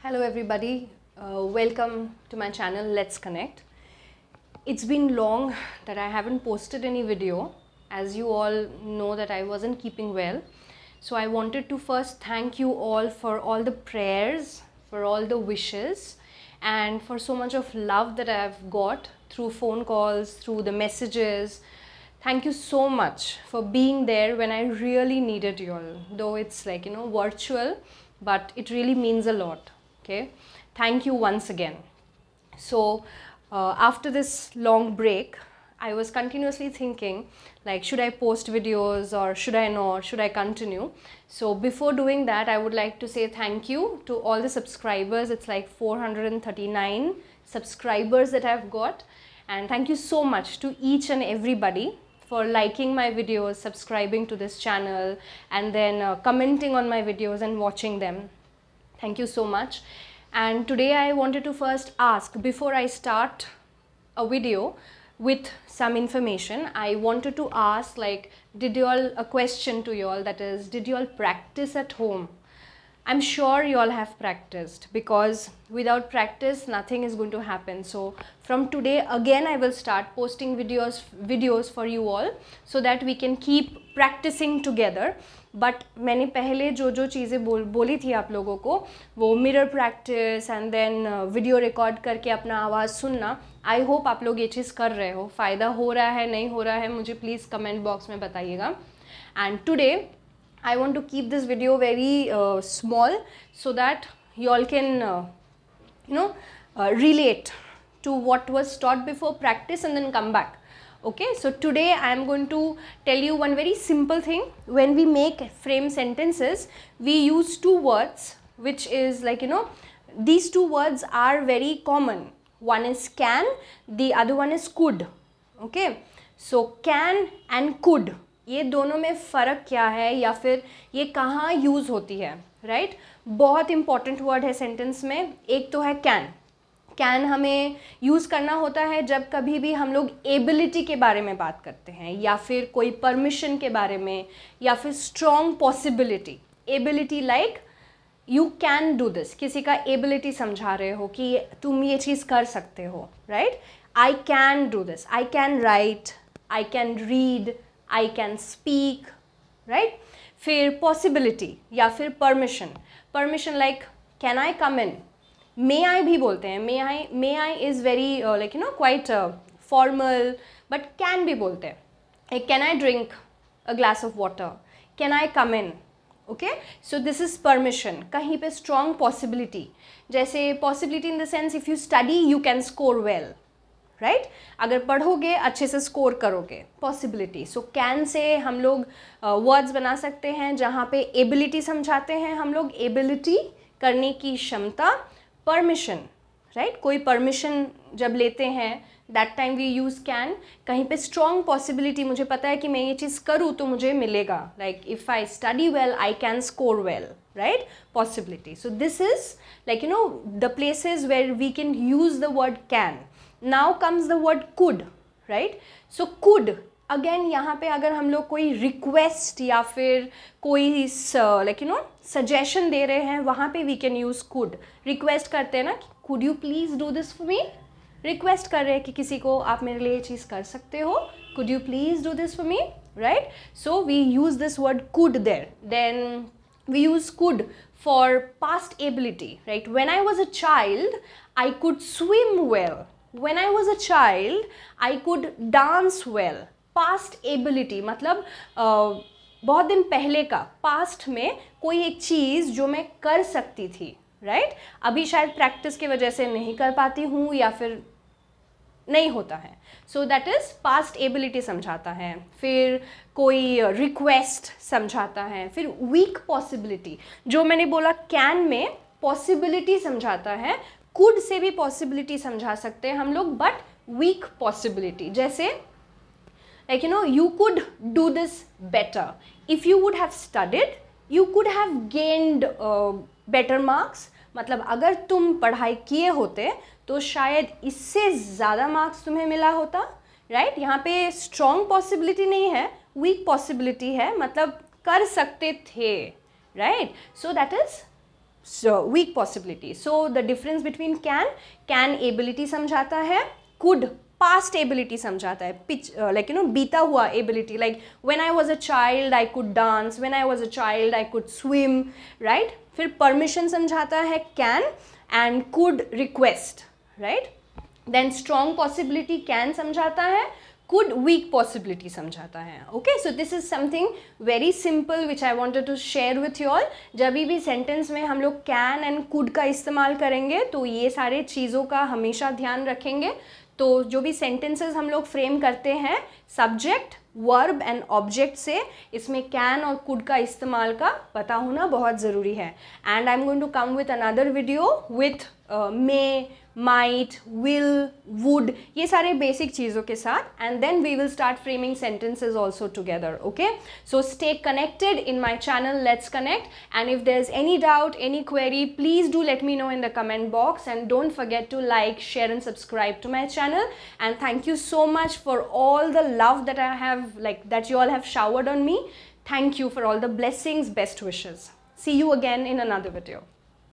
Hello everybody, welcome to my channel Let's Connect. It's been long that I haven't posted any video. As you all know that I wasn't keeping well. So I wanted to first thank you all for all the prayers, for all the wishes and for so much of love that I've got through phone calls, through the messages. Thank you so much for being there when I really needed you all. Though it's like, virtual, but it really means a lot. Okay, thank you once again. So after this long break, I was continuously thinking like, should I post videos or should I not, should I continue? So before doing that, I would like to say thank you to all the subscribers. It's like 439 subscribers that I've got, and thank you so much to each and everybody for liking my videos, subscribing to this channel, and then commenting on my videos and watching them. Thank you so much. And today I wanted to first ask, before I start a video with some information, I wanted to ask like, a question to you all, that is, did you all practice at home? I'm sure you all have practiced, because without practice nothing is going to happen. So from today again I will start posting videos for you all so that we can keep practicing together. But मैंने पहले जो चीज़ें बोली थी आप लोगों को, वो mirror practice and then video record करके अपना आवाज़ सुनना, आई होप आप लोग ये चीज़ कर रहे हो. फ़ायदा हो रहा है नहीं हो रहा है मुझे प्लीज़ कमेंट बॉक्स में बताइएगा. And today I want to keep this video very small so that you all can relate to what was taught before, practice and then come back. Okay, so today I am going to tell you one very simple thing. When we make frame sentences, we use two words, which is like, these two words are very common. One is can, the other one is could. Okay, so can and could, ये दोनों में फ़र्क क्या है या फिर ये कहाँ यूज़ होती है, राइट? बहुत इंपॉर्टेंट वर्ड है सेंटेंस में. एक तो है कैन. कैन हमें यूज़ करना होता है जब कभी भी हम लोग एबिलिटी के बारे में बात करते हैं, या फिर कोई परमिशन के बारे में, या फिर strong possibility. Ability like you can do this, किसी का एबिलिटी समझा रहे हो कि तुम ये चीज़ कर सकते हो, right? I can do this, I can write, I can read, I can speak, right? फिर possibility या फिर permission. Permission like can I come in? May I भी बोलते हैं. May I is very quite formal, but can भी बोलते हैं. Like can I drink a glass of water? Can I come in? Okay, so this is permission. कहीं पे strong possibility. जैसे possibility in the sense if you study you can score well. Right अगर पढ़ोगे अच्छे से score करोगे, possibility. So can say हम लोग वर्ड्स बना सकते हैं जहाँ पे एबिलिटी समझाते हैं हम लोग, एबिलिटी करने की क्षमता. परमिशन, राइट, कोई परमिशन जब लेते हैं that time we use can. कहीं पे स्ट्रॉन्ग पॉसिबिलिटी, मुझे पता है कि मैं ये चीज़ करूँ तो मुझे मिलेगा, like if I study well I can score well, right, possibility. So this is like the places where we can use the word can. Now comes the word could, right? So could again यहाँ पे अगर हम लोग कोई request या फिर कोई suggestion दे रहे हैं, वहाँ पे we can use could. Request करते हैं ना, could you please do this for me? Request कर रहे हैं कि किसी को आप मेरे लिए ये चीज़ कर सकते हो, could you please do this for me, right? So we use this word could there. Then we use could for past ability, right? When I was a child, I could swim well. When I was a child, I could dance well. Past ability मतलब बहुत दिन पहले का, past में कोई एक चीज़ जो मैं कर सकती थी, right? अभी शायद प्रैक्टिस की वजह से नहीं कर पाती हूँ या फिर नहीं होता है. So that is past ability समझाता है. फिर कोई रिक्वेस्ट समझाता है. फिर weak possibility, जो मैंने बोला can में possibility समझाता है. कुड से भी पॉसिबिलिटी समझा सकते हैं हम लोग, बट वीक पॉसिबिलिटी. जैसे like you could do this better. If you would have studied you could have gained better marks. मतलब अगर तुम पढ़ाई किए होते तो शायद इससे ज़्यादा मार्क्स तुम्हें मिला होता, राइट? यहाँ पे स्ट्रॉन्ग पॉसिबिलिटी नहीं है, वीक पॉसिबिलिटी है, मतलब कर सकते थे, right? So that is So weak possibility. So the difference between can ability समझाता है, could past ability समझाता है, like बीता हुआ ability, like when I was a child I could dance, when I was a child I could swim, right? फिर permission समझाता है can, and could request, right? Then strong possibility can समझाता है, could weak possibility समझाता है. Okay, so this is something very simple which I wanted to share with you all. जब भी sentence में हम लोग can and could का इस्तेमाल करेंगे तो ये सारे चीज़ों का हमेशा ध्यान रखेंगे. तो जो भी sentences हम लोग frame करते हैं subject, verb and object से, इसमें can और could का इस्तेमाल का पता होना बहुत ज़रूरी है. And I'm going to come with another video with may, might, will, would, ये सारे basic चीज़ों के साथ, and then we will start framing sentences also together. Okay, so stay connected in my channel Let's Connect, and if there's any doubt, any query, please do let me know in the comment box, and don't forget to like, share and subscribe to my channel. And thank you so much for all the love that I have, like that you all have showered on me. Thank you for all the blessings, best wishes. See you again in another video.